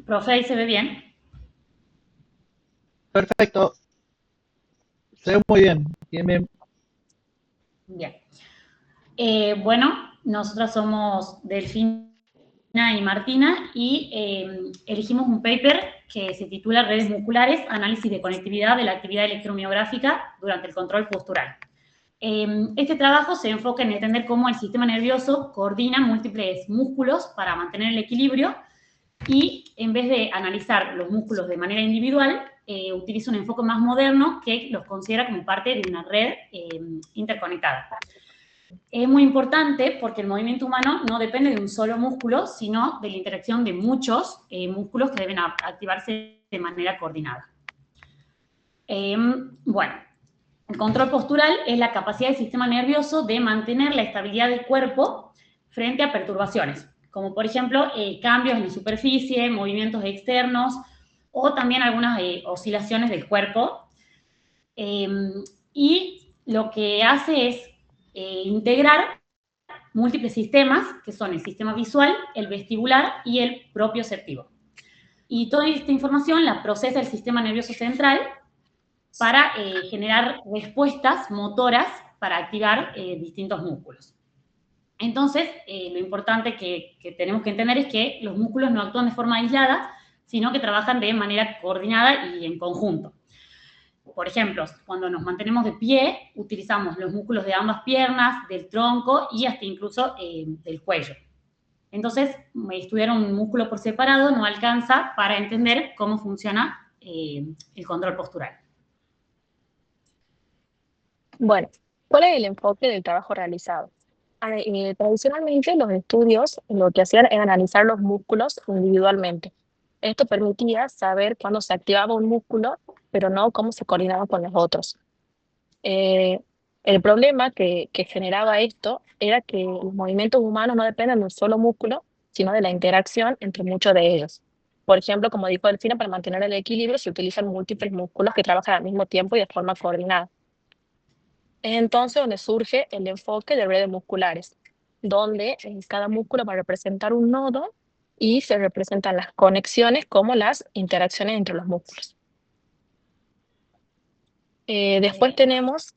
Profe, ahí se ve bien. Perfecto, se ve muy bien. Bien, bien. Bien. Bueno, nosotras somos Delfina y Martina y elegimos un paper que se titula Redes musculares, análisis de conectividad de la actividad electromiográfica durante el control postural. Este trabajo se enfoca en entender cómo el sistema nervioso coordina múltiples músculos para mantener el equilibrio y en vez de analizar los músculos de manera individual, utiliza un enfoque más moderno que los considera como parte de una red interconectada. Es muy importante porque el movimiento humano no depende de un solo músculo, sino de la interacción de muchos músculos que deben activarse de manera coordinada. Bueno, el control postural es la capacidad del sistema nervioso de mantener la estabilidad del cuerpo frente a perturbaciones, como por ejemplo cambios en la superficie, movimientos externos o también algunas oscilaciones del cuerpo. Y lo que hace es integrar múltiples sistemas, que son el sistema visual, el vestibular y el propioceptivo. Y toda esta información la procesa el sistema nervioso central para generar respuestas motoras para activar distintos músculos. Entonces, lo importante que tenemos que entender es que los músculos no actúan de forma aislada, sino que trabajan de manera coordinada y en conjunto. Por ejemplo, cuando nos mantenemos de pie, utilizamos los músculos de ambas piernas, del tronco y hasta incluso del cuello. Entonces, estudiar un músculo por separado no alcanza para entender cómo funciona el control postural. Bueno, ¿cuál es el enfoque del trabajo realizado? Tradicionalmente los estudios lo que hacían era analizar los músculos individualmente. Esto permitía saber cuándo se activaba un músculo, pero no cómo se coordinaba con los otros. Eh, el problema que generaba esto era que los movimientos humanos no dependen de un solo músculo, sino de la interacción entre muchos de ellos. Por ejemplo, como dijo Delfina, para mantener el equilibrio se utilizan múltiples músculos que trabajan al mismo tiempo y de forma coordinada. Es entonces donde surge el enfoque de redes musculares, donde cada músculo va a representar un nodo y se representan las conexiones como las interacciones entre los músculos. Después tenemos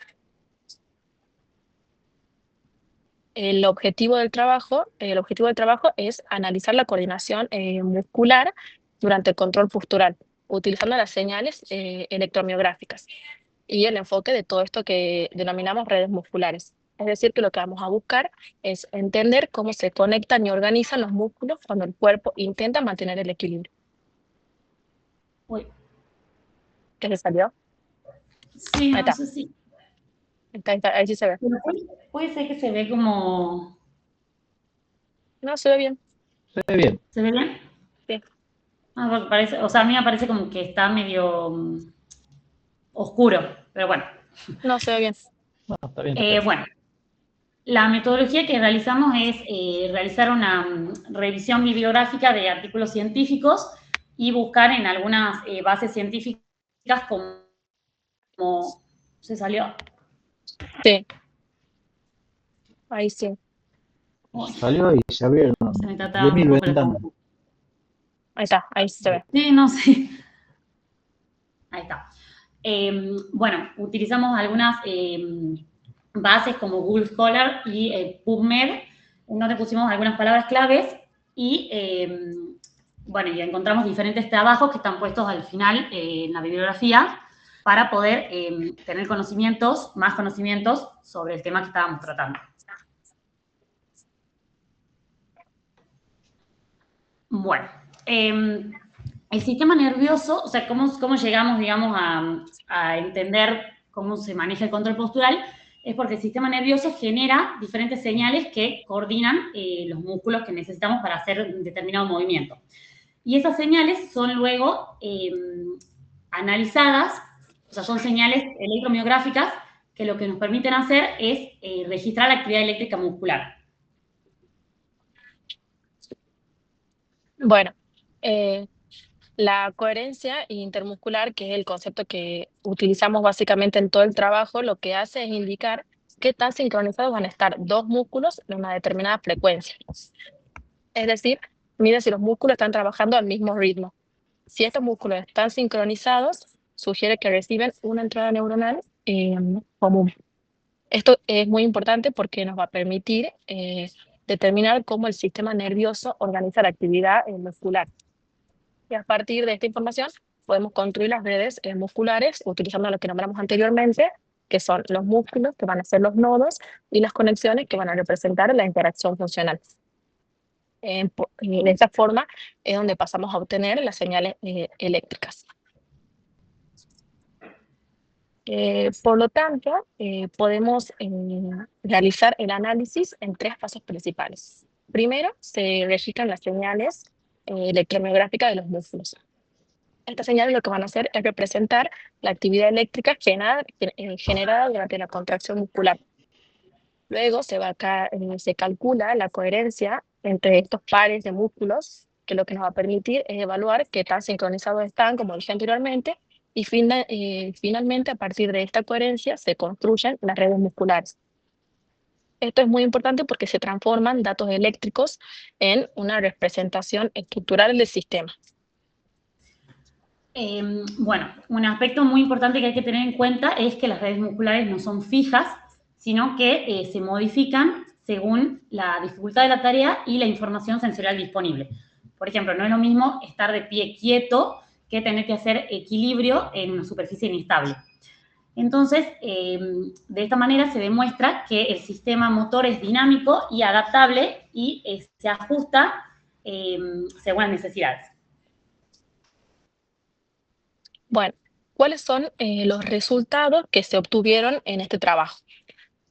el objetivo del trabajo. El objetivo del trabajo es analizar la coordinación muscular durante el control postural, utilizando las señales electromiográficas y el enfoque de todo esto que denominamos redes musculares. Es decir, que lo que vamos a buscar es entender cómo se conectan y organizan los músculos cuando el cuerpo intenta mantener el equilibrio. Uy. ¿Qué se salió? Sí, Ahí no está. sé si... Ahí sí se ve. Puede ser que se ve como... No, se ve bien. Se ve bien. ¿Se ve bien? Sí. Ah, porque parece, o sea, a mí me parece como que está medio oscuro, pero bueno. No, se ve bien. No, está bien. Está bien. Bueno, la metodología que realizamos es realizar una revisión bibliográfica de artículos científicos y buscar en algunas bases científicas como... ¿Se salió? Sí. Ahí sí. Uy, Salió y se abrieron se me está 10.000 trabando, pero ventanas. como... Ahí está. Ahí sí se ve. Sí, no sé. Ahí está. Bueno, utilizamos algunas bases como Google Scholar y PubMed, donde pusimos algunas palabras claves y, bueno, y encontramos diferentes trabajos que están puestos al final en la bibliografía para poder tener conocimientos, más conocimientos sobre el tema que estábamos tratando. Bueno, el sistema nervioso, o sea, cómo llegamos, digamos, a entender cómo se maneja el control postural, es porque el sistema nervioso genera diferentes señales que coordinan los músculos que necesitamos para hacer un determinado movimiento. Y esas señales son luego analizadas, o sea, son señales electromiográficas que lo que nos permiten hacer es registrar la actividad eléctrica muscular. Bueno, la coherencia intermuscular, que es el concepto que utilizamos básicamente en todo el trabajo, lo que hace es indicar qué tan sincronizados van a estar dos músculos en una determinada frecuencia. Es decir, mide si los músculos están trabajando al mismo ritmo. Si estos músculos están sincronizados, sugiere que reciben una entrada neuronal común. Esto es muy importante porque nos va a permitir determinar cómo el sistema nervioso organiza la actividad muscular. Y a partir de esta información podemos construir las redes musculares utilizando lo que nombramos anteriormente, que son los músculos, que van a ser los nodos, y las conexiones, que van a representar la interacción funcional. De esta forma es donde pasamos a obtener las señales eléctricas. Por lo tanto, podemos realizar el análisis en 3 pasos principales. Primero, se registran las señales electromiográficas de los músculos. Estas señales lo que van a hacer es representar la actividad eléctrica generada durante la contracción muscular. Luego se calcula la coherencia entre estos pares de músculos, que lo que nos va a permitir es evaluar qué tan sincronizados están, como dije anteriormente, y finalmente, a partir de esta coherencia, se construyen las redes musculares. Esto es muy importante porque se transforman datos eléctricos en una representación estructural del sistema. Bueno, un aspecto muy importante que hay que tener en cuenta es que las redes musculares no son fijas, sino que se modifican según la dificultad de la tarea y la información sensorial disponible. Por ejemplo, no es lo mismo estar de pie quieto que tener que hacer equilibrio en una superficie inestable. Entonces, de esta manera se demuestra que el sistema motor es dinámico y adaptable y se ajusta según las necesidades. Bueno, ¿cuáles son los resultados que se obtuvieron en este trabajo?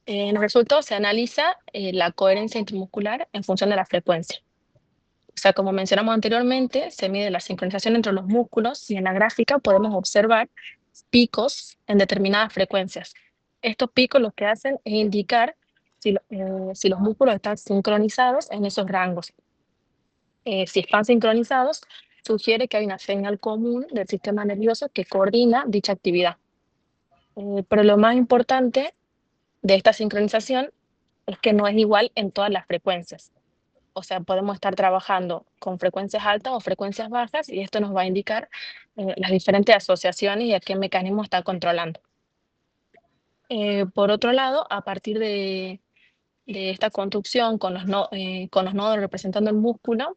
En los resultados se analiza la coherencia intramuscular en función de la frecuencia. O sea, como mencionamos anteriormente, se mide la sincronización entre los músculos y en la gráfica podemos observar picos en determinadas frecuencias. Estos picos lo que hacen es indicar si los músculos están sincronizados en esos rangos. Si están sincronizados, sugiere que hay una señal común del sistema nervioso que coordina dicha actividad. Pero lo más importante de esta sincronización es que no es igual en todas las frecuencias. O sea, podemos estar trabajando con frecuencias altas o frecuencias bajas y esto nos va a indicar las diferentes asociaciones y a qué mecanismo está controlando. Por otro lado, a partir de esta construcción con los nodos representando el músculo,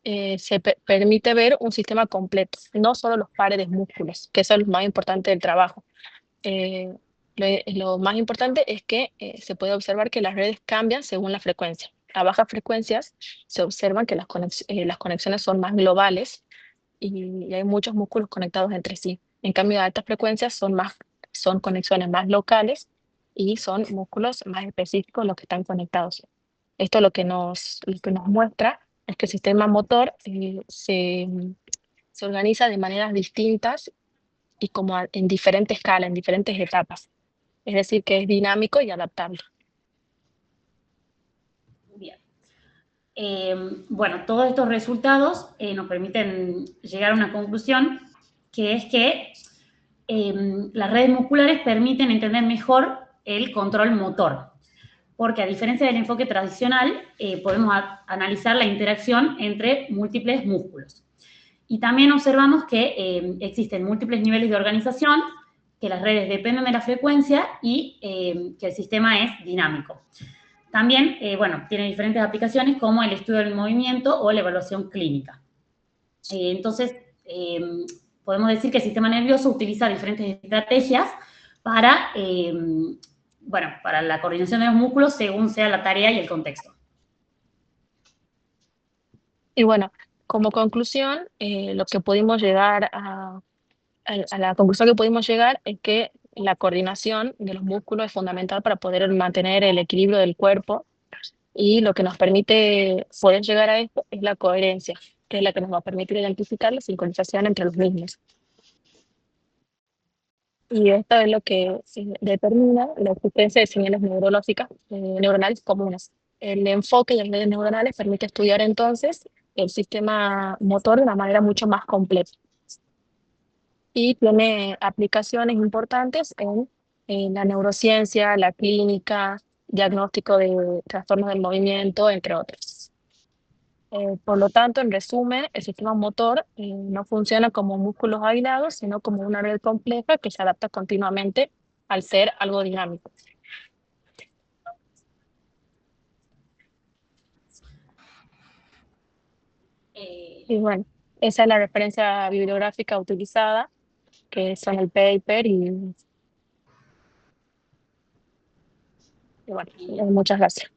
se permite ver un sistema completo, no solo los pares de músculos, que eso es lo más importante del trabajo. Lo más importante es que se puede observar que las redes cambian según la frecuencia. A bajas frecuencias se observan que las conexiones son más globales y hay muchos músculos conectados entre sí. En cambio, a altas frecuencias son conexiones más locales y son músculos más específicos los que están conectados. Esto lo que nos muestra es que el sistema motor se organiza de maneras distintas y como en diferentes escalas, en diferentes etapas. Es decir, que es dinámico y adaptable. Bien. Bueno, todos estos resultados nos permiten llegar a una conclusión, que es que las redes musculares permiten entender mejor el control motor, porque a diferencia del enfoque tradicional, podemos analizar la interacción entre múltiples músculos. Y también observamos que existen múltiples niveles de organización, que las redes dependen de la frecuencia y que el sistema es dinámico. También, bueno, tiene diferentes aplicaciones como el estudio del movimiento o la evaluación clínica. Entonces, podemos decir que el sistema nervioso utiliza diferentes estrategias para, bueno, para la coordinación de los músculos según sea la tarea y el contexto. Y bueno, como conclusión, lo que pudimos llegar a la conclusión que pudimos llegar es que la coordinación de los músculos es fundamental para poder mantener el equilibrio del cuerpo y lo que nos permite poder llegar a esto es la coherencia, que es la que nos va a permitir identificar la sincronización entre los mismos. Y esto es lo que determina la existencia de señales neurológicas, neuronales comunes. El enfoque de las redes neuronales permite estudiar entonces el sistema motor de una manera mucho más completa. Y tiene aplicaciones importantes en la neurociencia, la clínica, diagnóstico de trastornos del movimiento, entre otros. Por lo tanto, en resumen, el sistema motor no funciona como músculos aislados, sino como una red compleja que se adapta continuamente al ser algo dinámico. Y bueno, esa es la referencia bibliográfica utilizada, que son el paper y bueno, muchas gracias.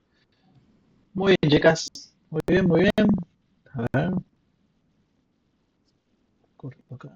Muy bien, chicas. Muy bien, muy bien. A ver. Corto acá.